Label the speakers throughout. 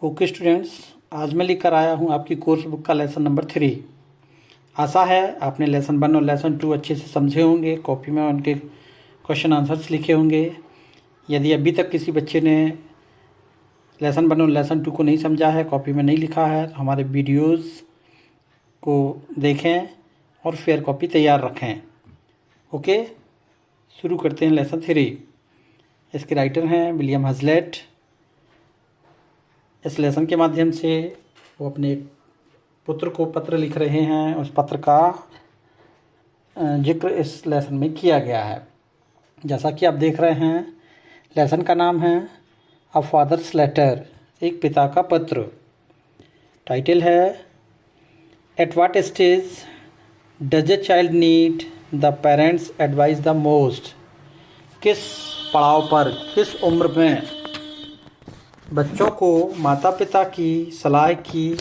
Speaker 1: Okay students, आज मैं लेकर आया हूँ आपकी कोर्स बुक का लेसन नंबर 3। आशा है आपने लेसन 1 और लेसन 2 अच्छे से समझे होंगे। कॉपी में उनके क्वेश्चन आंसर्स लिखे होंगे। यदि अभी तक किसी बच्चे ने लेसन 1 और लेसन 2 को नहीं समझा है, कॉपी में नहीं लिखा है, तो हमारे वीडियोज़ को देखें और फेयर कॉपी तैयार रखें। ओके, शुरू करते हैं लेसन 3। इसके राइटर हैं विलियम हजलेट। इस लेसन के माध्यम से वो अपने पुत्र को पत्र लिख रहे हैं। उस पत्र का जिक्र इस लेसन में किया गया है। जैसा कि आप देख रहे हैं, लेसन का नाम है अ फादर्स लेटर, एक पिता का पत्र। टाइटल है at what stage does a child need the parents advice the most. किस पड़ाव पर, किस उम्र में बच्चों को माता पिता की सलाह की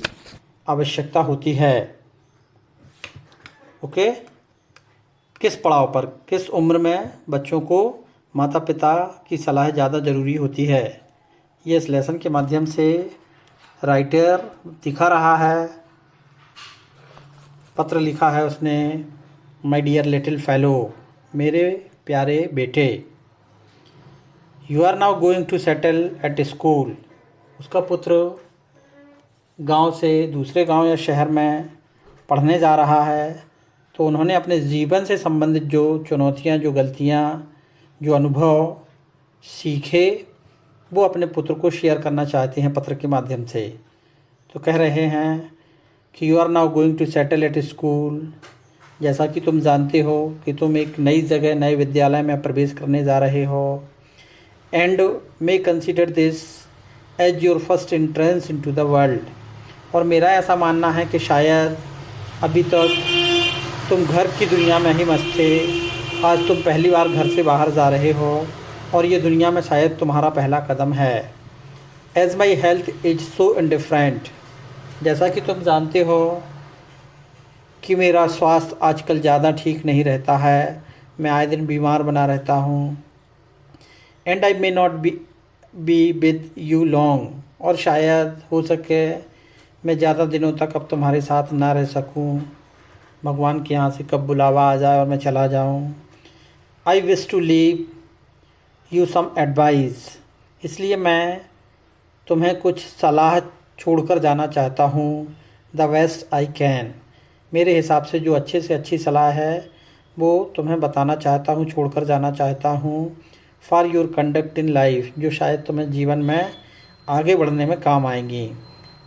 Speaker 1: आवश्यकता होती है। ओके, किस पड़ाव पर, किस उम्र में बच्चों को माता पिता की सलाह ज़्यादा ज़रूरी होती है, ये इस लेसन के माध्यम से राइटर दिखा रहा है। पत्र लिखा है उसने, माय डियर लिटिल फेलो, मेरे प्यारे बेटे, you are now going to settle at school. उसका पुत्र गांव से दूसरे गांव या शहर में पढ़ने जा रहा है, तो उन्होंने अपने जीवन से संबंधित जो चुनौतियां, जो गलतियां, जो अनुभव सीखे, वो अपने पुत्र को शेयर करना चाहते हैं पत्र के माध्यम से। तो कह रहे हैं कि you are now going to settle at school. जैसा कि तुम जानते हो कि तुम एक नई जगह, नए विद्यालय में प्रवेश करने जा रहे हो। And may consider this as your first entrance into the world. और मेरा ऐसा मानना है कि शायद अभी तक तुम घर की दुनिया में ही मस्त थे, आज तुम पहली बार घर से बाहर जा रहे हो और ये दुनिया में शायद तुम्हारा पहला कदम है। As my health is so indifferent. जैसा कि तुम जानते हो कि मेरा स्वास्थ्य आजकल ज़्यादा ठीक नहीं रहता है, मैं आए दिन बीमार बना रहता हूँ। And I may not be with you long. और शायद हो सके मैं ज़्यादा दिनों तक अब तुम्हारे साथ ना रह सकूं। भगवान के यहाँ से कब बुलावा आ जाए और मैं चला जाऊं। I wish to leave you some advice. इसलिए मैं तुम्हें कुछ सलाह छोड़कर जाना चाहता हूँ। The best I can. मेरे हिसाब से जो अच्छे से अच्छी सलाह है वो तुम्हें बताना चाहता हूँ, छोड़कर जाना चाहता हूँ। For your conduct in life, जो शायद तुम्हें जीवन में आगे बढ़ने में काम आएंगी।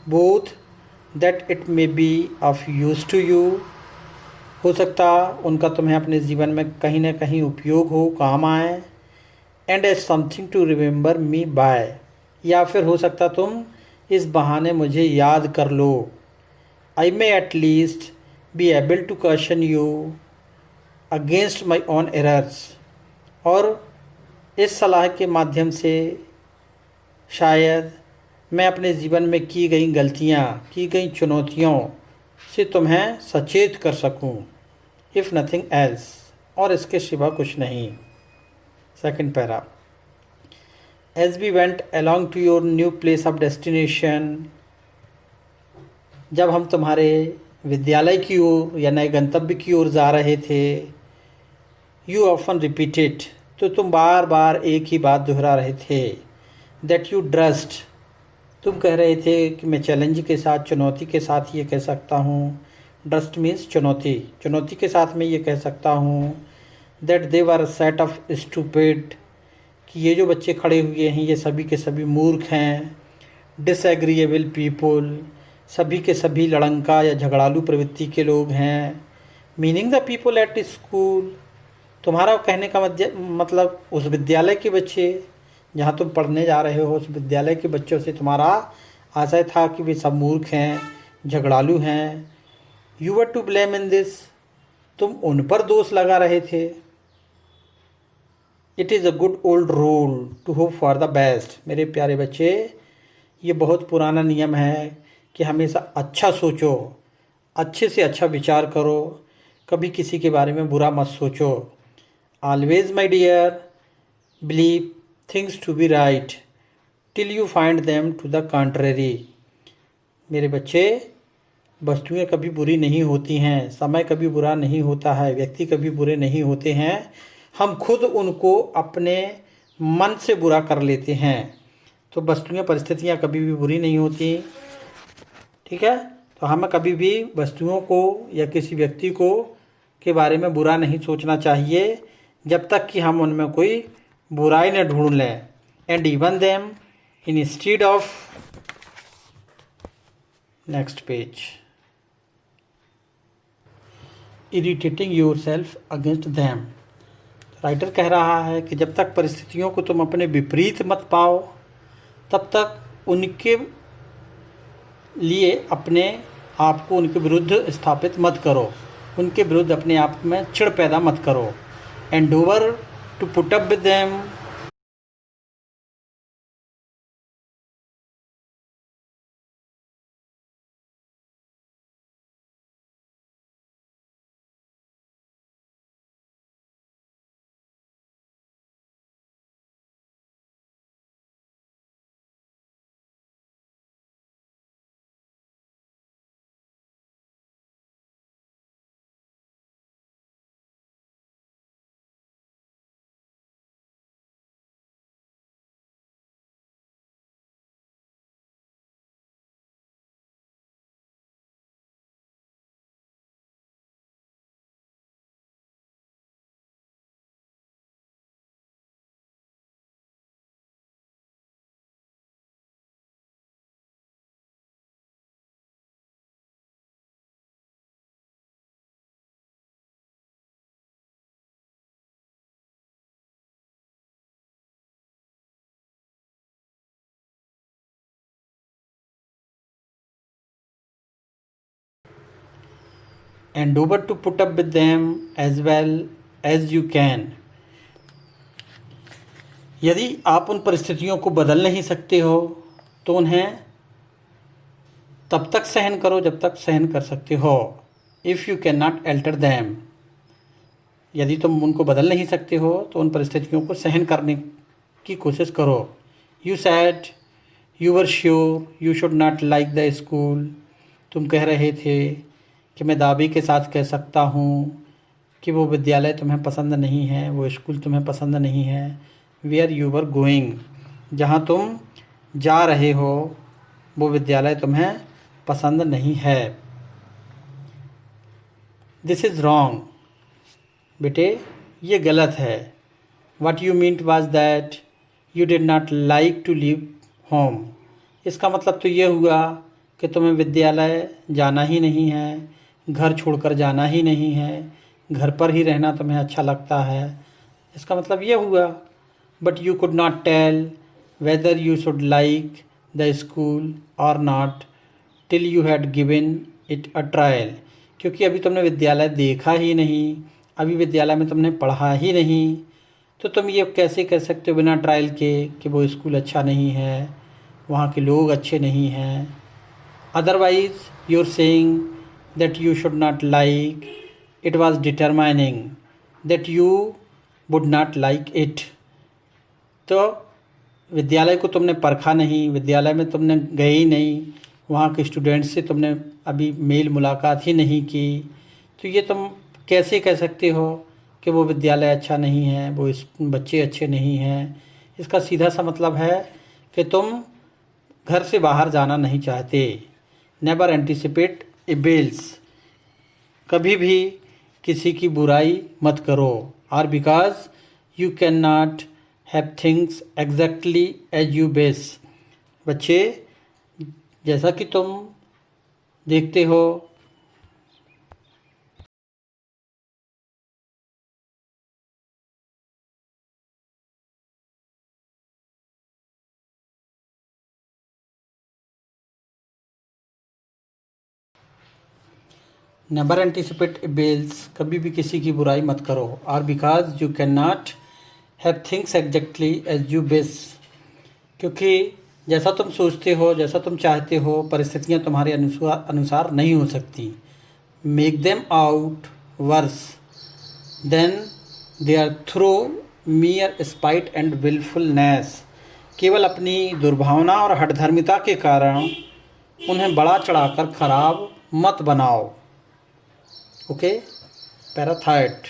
Speaker 1: Both that it may be of use to you. हो सकता उनका तुम्हें अपने जीवन में कहीं ना कहीं उपयोग हो, काम आए। And as something to remember me by. या फिर हो सकता तुम इस बहाने मुझे याद कर लो। I may at least be able to question you against my own errors. और इस सलाह के माध्यम से शायद मैं अपने जीवन में की गई गलतियाँ, की गई चुनौतियों से तुम्हें सचेत कर सकूं। इफ़ नथिंग एल्स, और इसके सिवा कुछ नहीं। Second para, as we went along to your new place of destination. जब हम तुम्हारे विद्यालय की ओर या नए गंतव्य की ओर जा रहे थे, यू ऑफन रिपीटेड, तो तुम बार बार एक ही बात दोहरा रहे थे। दैट यू ड्रस्ट, तुम कह रहे थे कि मैं चैलेंज के साथ, चुनौती के साथ ये कह सकता हूँ। ड्रस्ट मीन्स चुनौती, चुनौती के साथ मैं ये कह सकता हूँ। That they were set of stupid, कि ये जो बच्चे खड़े हुए हैं ये सभी के सभी मूर्ख हैं। डिसएग्रीएबल पीपल, सभी के सभी लड़ंका या झगड़ालू प्रवृत्ति के लोग हैं। Meaning the people at school, तुम्हारा कहने का मतलब उस विद्यालय के बच्चे जहाँ तुम पढ़ने जा रहे हो, उस विद्यालय के बच्चों से तुम्हारा आशय था कि वे सब मूर्ख हैं, झगड़ालू हैं। You were to blame in this, तुम उन पर दोष लगा रहे थे। It is a good old rule to hope for the best. मेरे प्यारे बच्चे, ये बहुत पुराना नियम है कि हमेशा अच्छा सोचो, अच्छे से अच्छा विचार करो, कभी किसी के बारे में बुरा मत सोचो। Always my dear believe things to be right, till you find them to the contrary। मेरे बच्चे, वस्तुएं कभी बुरी नहीं होती हैं, समय कभी बुरा नहीं होता है, व्यक्ति कभी बुरे नहीं होते हैं, हम खुद उनको अपने मन से बुरा कर लेते हैं। तो वस्तुएं, परिस्थितियां कभी भी बुरी नहीं होती। ठीक है, तो हमें कभी भी वस्तुओं को या किसी व्यक्ति को के बारे में बुरा नहीं सोचना चाहिए जब तक कि हम उनमें कोई बुराई न ढूंढ लें। And even them instead of, next page, irritating your self against them. Writer कह रहा है कि जब तक परिस्थितियों को तुम अपने विपरीत मत पाओ तब तक उनके लिए अपने आप को उनके विरुद्ध स्थापित मत करो, उनके विरुद्ध अपने आप में चिढ़ पैदा मत करो। Endeavour to put up with them, endeavor to put up with them as well as you can। यदि आप उन परिस्थितियों को बदल नहीं सकते हो तो उन्हें तब तक सहन करो जब तक सहन कर सकते हो। If you can not alter them, यदि तुम उनको बदल नहीं सकते हो तो उन परिस्थितियों को सहन करने की कोशिश करो। You sad you were sure you should not like the school, तुम कह रहे थे कि मैं दावे के साथ कह सकता हूँ कि वो विद्यालय तुम्हें पसंद नहीं है, वो स्कूल तुम्हें पसंद नहीं है। वेयर यू वर गोइंग, जहाँ तुम जा रहे हो वो विद्यालय तुम्हें पसंद नहीं है। दिस इज़ रॉन्ग, बेटे ये गलत है। What you mean was that you did not like to leave home, इसका मतलब तो ये हुआ कि तुम्हें विद्यालय जाना ही नहीं है, घर छोड़कर जाना ही नहीं है, घर पर ही रहना तुम्हें अच्छा लगता है, इसका मतलब ये हुआ। But you could not tell whether you should like the school और not till you had given it a trial, क्योंकि अभी तुमने विद्यालय देखा ही नहीं, अभी विद्यालय में तुमने पढ़ा ही नहीं, तो तुम ये कैसे कह सकते हो बिना ट्रायल के कि वो स्कूल अच्छा नहीं है, वहाँ के लोग अच्छे नहीं हैं। Otherwise you are saying that you should not like, it was determining that you would not like it. तो विद्यालय को तुमने परखा नहीं, विद्यालय में तुमने गए ही नहीं, वहाँ के स्टूडेंट्स से तुमने अभी मेल मुलाकात ही नहीं की, तो ये तुम कैसे कह सकते हो कि वो विद्यालय अच्छा नहीं है, वो बच्चे अच्छे नहीं हैं। इसका सीधा सा मतलब है कि तुम घर से बाहर जाना नहीं चाहते। नेवर एंटिसिपेट इविल्स, कभी भी किसी की बुराई मत करो। और because you can not have things exactly as you wish, बच्चे जैसा कि तुम देखते हो नेवर एंटिसिपेट बिल्स, कभी भी किसी की बुराई मत करो। और because you can not have things exactly as you wish, क्योंकि जैसा तुम सोचते हो, जैसा तुम चाहते हो, परिस्थितियाँ तुम्हारे अनुसार नहीं हो सकती। Make them out worse than they are through mere spite and wilfulness, केवल अपनी दुर्भावना और हठधर्मिता के कारण उन्हें बड़ा चढ़ाकर खराब मत बनाओ। Okay, para third,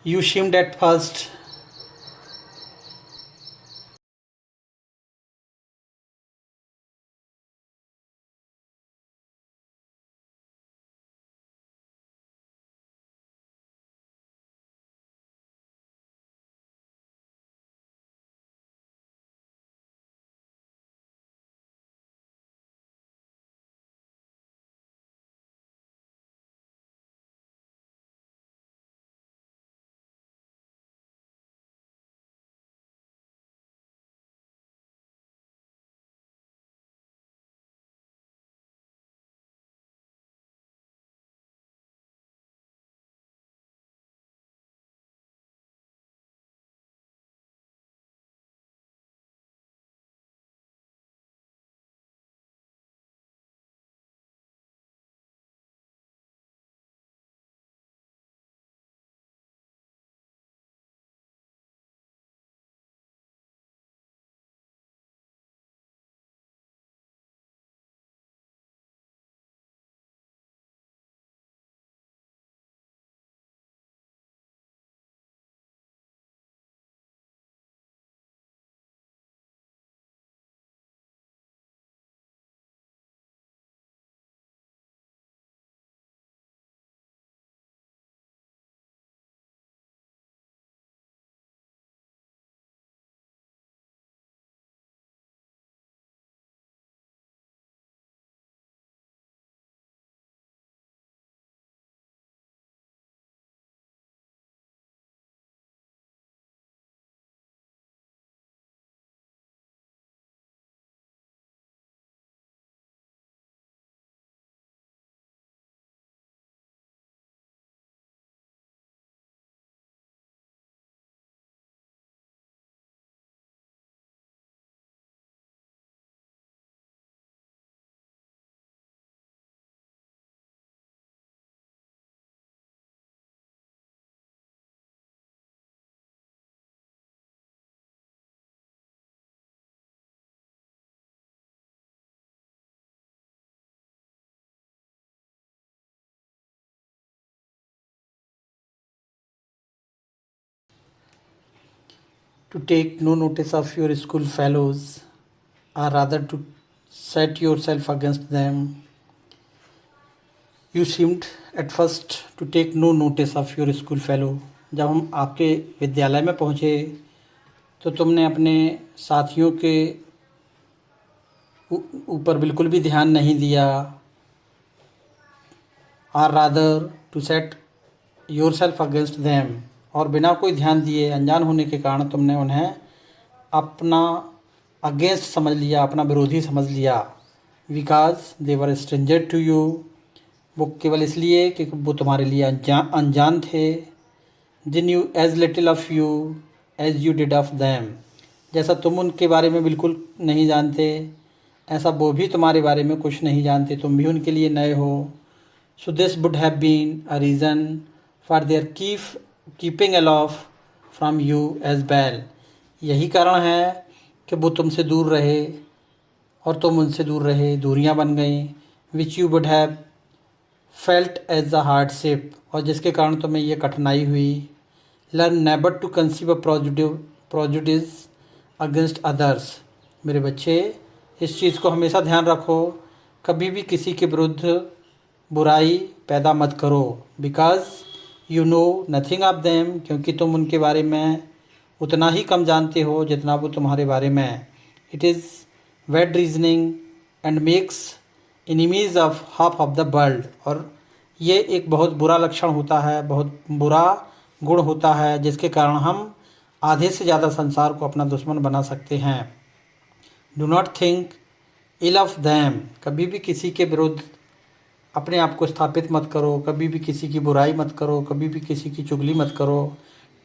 Speaker 1: you seemed at first to take no notice of your school fellows, or rather to set yourself against them. You seemed at first to take no notice of your school fellow. जब हम आपके विद्यालय में पहुँचे तो तुमने अपने साथियों के ऊपर बिल्कुल भी ध्यान नहीं दिया। Or rather to set yourself against them, और बिना कोई ध्यान दिए अनजान होने के कारण तुमने उन्हें अपना अगेंस्ट समझ लिया, अपना विरोधी समझ लिया। Because they were stranger to you, वो केवल इसलिए कि वो तुम्हारे लिए अनजान थे। Then you as little of you as you did of them, जैसा तुम उनके बारे में बिल्कुल नहीं जानते ऐसा वो भी तुम्हारे बारे में कुछ नहीं जानते, तुम भी उनके लिए नए हो। So this would have been a reason for their keeping aloof from you as well. यही कारण है कि वो तुमसे दूर रहे और तुम उनसे दूर रहे, दूरियां बन गई। Which you would have felt as a hardship, और जिसके कारण तुम्हें ये कठिनाई हुई। Learn never to conceive a prejudice against others. मेरे बच्चे, इस चीज़ को हमेशा ध्यान रखो, कभी भी किसी के विरुद्ध बुराई पैदा मत करो। Because you know nothing of them, क्योंकि तुम उनके बारे में उतना ही कम जानते हो जितना वो तुम्हारे बारे में। It is bad reasoning and makes enemies of half of the world, और ये एक बहुत बुरा लक्षण होता है, बहुत बुरा गुण होता है, जिसके कारण हम आधे से ज़्यादा संसार को अपना दुश्मन बना सकते हैं। Do not think ill of them, कभी भी किसी के विरुद्ध अपने आप को स्थापित मत करो, कभी भी किसी की बुराई मत करो, कभी भी किसी की चुगली मत करो।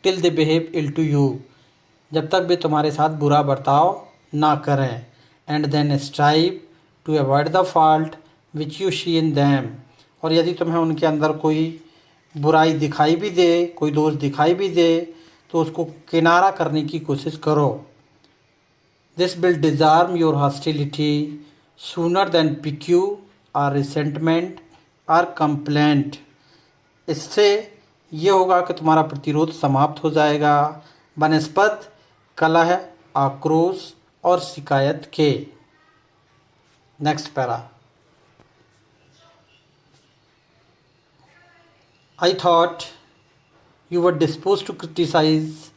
Speaker 1: Till they behave ill to you, जब तक वे तुम्हारे साथ बुरा बर्ताव ना करें। And then strive to avoid the fault which you see in them, और यदि तुम्हें उनके अंदर कोई बुराई दिखाई भी दे, कोई दोष दिखाई भी दे, तो उसको किनारा करने की कोशिश करो। This will disarm your hostility sooner than pique और रिसेंटमेंट और कंप्लेंट। इससे ये होगा कि तुम्हारा प्रतिरोध समाप्त हो जाएगा बनस्पत कलह, आक्रोश और शिकायत के। Next para. I thought you were disposed to criticize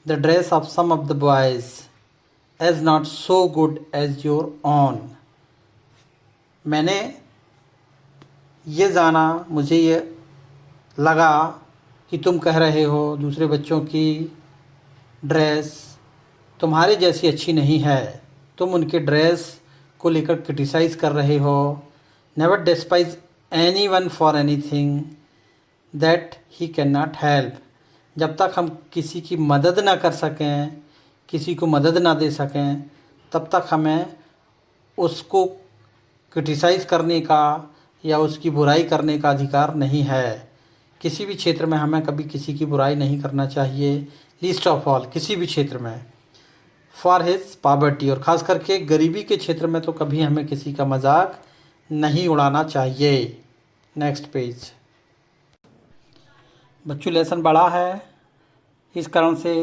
Speaker 1: the dress of some of the boys as not so good as your own. मैंने ये जाना, मुझे ये लगा कि तुम कह रहे हो दूसरे बच्चों की ड्रेस तुम्हारे जैसी अच्छी नहीं है, तुम उनके ड्रेस को लेकर क्रिटिसाइज़ कर रहे हो। Never despise any one for any thing that he can not help. जब तक हम किसी की मदद ना कर सकें, किसी को मदद ना दे सकें, तब तक हमें उसको क्रिटिसाइज़ करने का या उसकी बुराई करने का अधिकार नहीं है। किसी भी क्षेत्र में हमें कभी किसी की बुराई नहीं करना चाहिए, लीस्ट ऑफ ऑल किसी भी क्षेत्र में, फॉर हिज पॉवर्टी, और ख़ास करके गरीबी के क्षेत्र में तो कभी हमें किसी का मजाक नहीं उड़ाना चाहिए। Next page. बच्चों लेसन बड़ा है, इस कारण से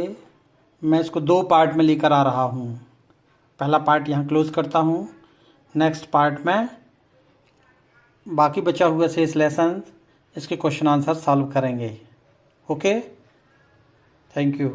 Speaker 1: मैं इसको 2 पार्ट में लेकर आ रहा हूँ। पहला पार्ट यहाँ क्लोज़ करता हूँ। नेक्स्ट पार्ट में बाकी बचा हुआ शेष लेसन इसके क्वेश्चन आंसर सॉल्व करेंगे। Okay, thank you.